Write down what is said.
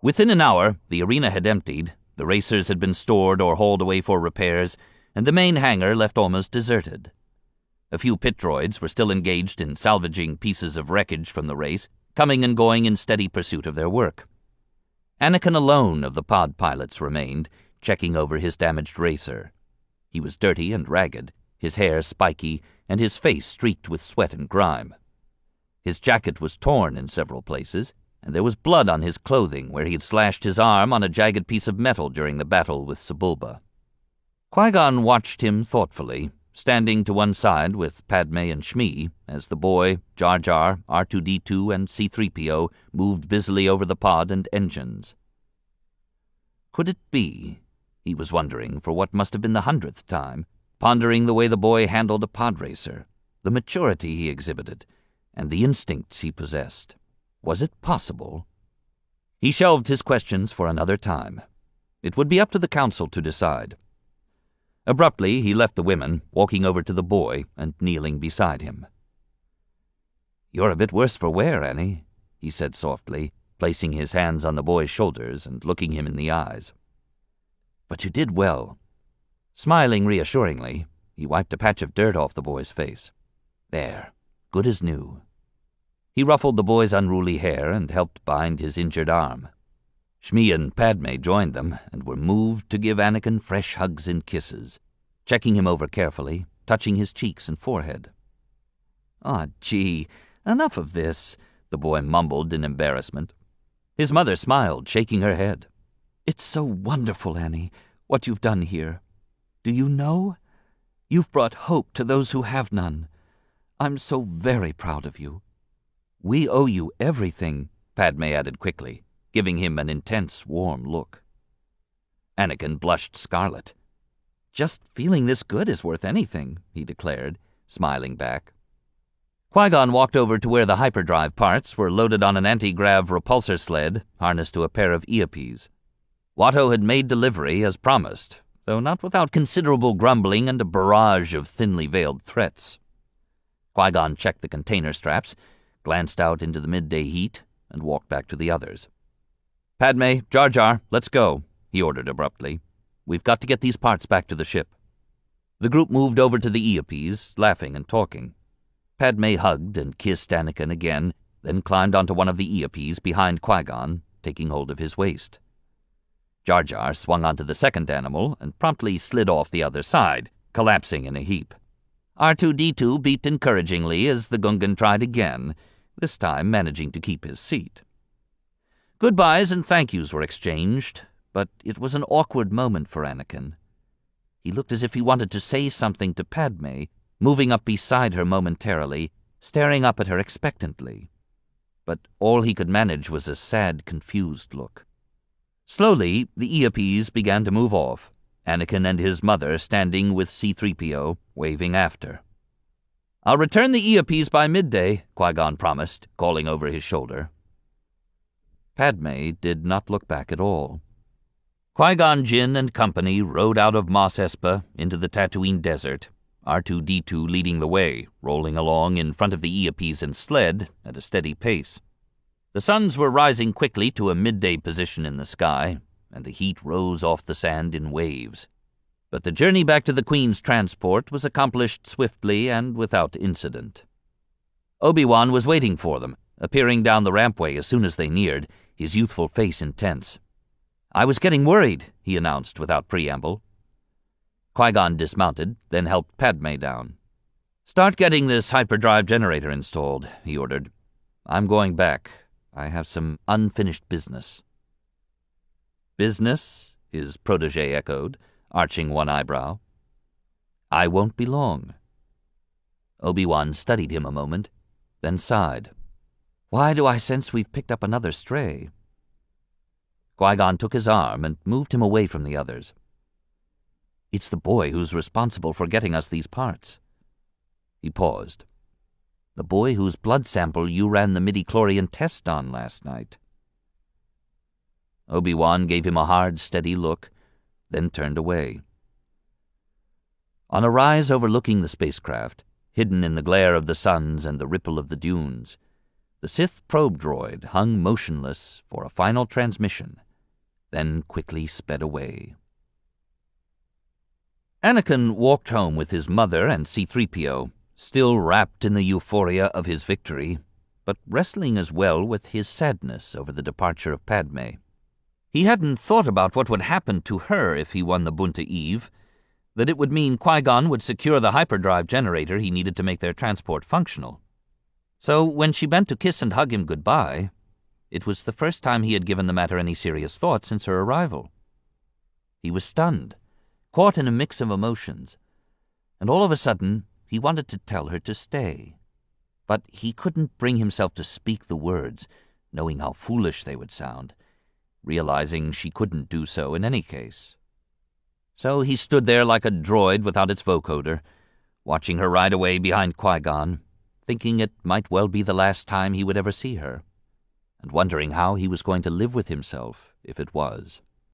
Within an hour, the arena had emptied, the racers had been stored or hauled away for repairs, and the main hangar left almost deserted. A few pit droids were still engaged in salvaging pieces of wreckage from the race, coming and going in steady pursuit of their work. Anakin alone of the pod pilots remained, checking over his damaged racer. He was dirty and ragged, his hair spiky, and his face streaked with sweat and grime. His jacket was torn in several places, and there was blood on his clothing where he had slashed his arm on a jagged piece of metal during the battle with Sebulba. Qui-Gon watched him thoughtfully, standing to one side with Padmé and Shmi as the boy, Jar Jar, R2-D2, and C-3PO moved busily over the pod and engines. Could it be, he was wondering for what must have been the 100th time, pondering the way the boy handled a pod racer, the maturity he exhibited, and the instincts he possessed. Was it possible? He shelved his questions for another time. It would be up to the council to decide. Abruptly, he left the women, walking over to the boy and kneeling beside him. "You're a bit worse for wear, Annie," he said softly, placing his hands on the boy's shoulders and looking him in the eyes. "But you did well." Smiling reassuringly, he wiped a patch of dirt off the boy's face. "There, good as new." He ruffled the boy's unruly hair and helped bind his injured arm. Shmi and Padmé joined them and were moved to give Anakin fresh hugs and kisses, checking him over carefully, touching his cheeks and forehead. "Aw, gee, enough of this," the boy mumbled in embarrassment. His mother smiled, shaking her head. "It's so wonderful, Annie, what you've done here. Do you know? You've brought hope to those who have none. I'm so very proud of you." "We owe you everything," Padmé added quickly, giving him an intense, warm look. Anakin blushed scarlet. "Just feeling this good is worth anything," he declared, smiling back. Qui-Gon walked over to where the hyperdrive parts were loaded on an anti-grav repulsor sled harnessed to a pair of EOPs. Watto had made delivery as promised, though not without considerable grumbling and a barrage of thinly veiled threats. Qui-Gon checked the container straps, glanced out into the midday heat, and walked back to the others. "Padmé, Jar Jar, let's go," he ordered abruptly. "We've got to get these parts back to the ship." The group moved over to the EOPs, laughing and talking. Padmé hugged and kissed Anakin again, then climbed onto one of the EOPs behind Qui-Gon, taking hold of his waist. Jar Jar swung onto the second animal and promptly slid off the other side, collapsing in a heap. R2-D2 beeped encouragingly as the Gungan tried again, this time managing to keep his seat. Goodbyes and thank yous were exchanged, but it was an awkward moment for Anakin. He looked as if he wanted to say something to Padmé, moving up beside her momentarily, staring up at her expectantly. But all he could manage was a sad, confused look. Slowly, the EOPs began to move off, Anakin and his mother standing with C-3PO, waving after. "I'll return the EOPs by midday," Qui-Gon promised, calling over his shoulder. Padmé did not look back at all. Qui-Gon Jinn and company rode out of Mos Espa into the Tatooine desert, R2-D2 leading the way, rolling along in front of the EOPs and sled at a steady pace. The suns were rising quickly to a midday position in the sky, and the heat rose off the sand in waves. But the journey back to the Queen's transport was accomplished swiftly and without incident. Obi-Wan was waiting for them, appearing down the rampway as soon as they neared, his youthful face intense. "I was getting worried," he announced without preamble. Qui-Gon dismounted, then helped Padmé down. "Start getting this hyperdrive generator installed," he ordered. "I'm going back. I have some unfinished business." "Business?" his protégé echoed, arching one eyebrow. "I won't be long." Obi-Wan studied him a moment, then sighed. "Why do I sense we've picked up another stray?" Qui-Gon took his arm and moved him away from the others. "It's the boy who's responsible for getting us these parts." He paused. "The boy whose blood sample you ran the midi-chlorian test on last night." Obi-Wan gave him a hard, steady look, then turned away. On a rise overlooking the spacecraft, hidden in the glare of the suns and the ripple of the dunes, The Sith probe droid hung motionless for a final transmission, then quickly sped away. Anakin walked home with his mother and C-3PO, still wrapped in the euphoria of his victory, but wrestling as well with his sadness over the departure of Padmé. He hadn't thought about what would happen to her if he won the Bunta Eve, that it would mean Qui-Gon would secure the hyperdrive generator he needed to make their transport functional. So when she bent to kiss and hug him goodbye, it was the first time he had given the matter any serious thought since her arrival. He was stunned, caught in a mix of emotions, and all of a sudden he wanted to tell her to stay. But he couldn't bring himself to speak the words, knowing how foolish they would sound, realizing she couldn't do so in any case. So he stood there like a droid without its vocoder, watching her ride away behind Qui-Gon, thinking it might well be the last time he would ever see her, and wondering how he was going to live with himself if it was.